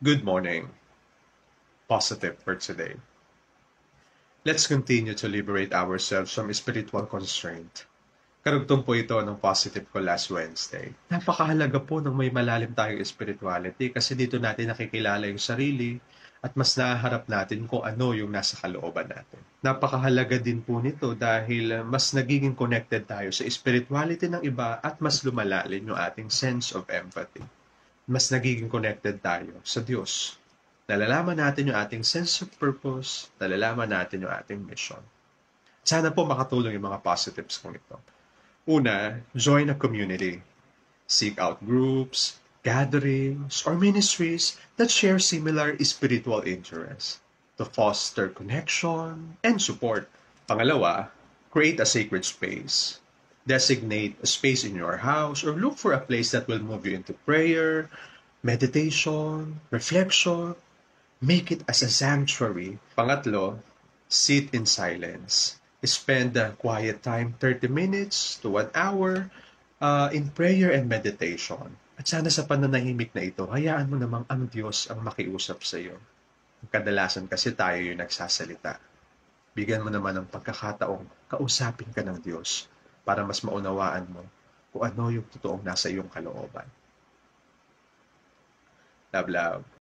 Good morning. Positive for today. Let's continue to liberate ourselves from spiritual constraint. Karugtong po ito ng positive ko last Wednesday. Napakahalaga po ng may malalim tayong spirituality kasi dito natin nakikilala yung sarili at mas nahaharap natin kung ano yung nasa kalooban natin. Napakahalaga din po nito dahil mas nagiging connected tayo sa spirituality ng iba at mas lumalalim yung ating sense of empathy. Mas nagiging connected tayo sa Diyos. Nalalaman natin yung ating sense of purpose, nalalaman natin yung ating mission. Sana po makatulong yung mga positives kong ito. Una, join a community. Seek out groups, gatherings, or ministries that share similar spiritual interests to foster connection and support. Pangalawa, create a sacred space. Designate a space in your house or look for a place that will move you into prayer, meditation, reflection. Make it as a sanctuary. Pangatlo, sit in silence. Spend the quiet time 30 minutes to 1 hour in prayer and meditation. At sana sa pananahimik na ito, hayaan mo namang ang Diyos ang makiusap sa iyo. Kadalasan kasi tayo yung nagsasalita. Bigyan mo naman ng pagkakataong kausapin ka ng Diyos para mas maunawaan mo kung ano yung totoong nasa iyong kalooban. Love, love.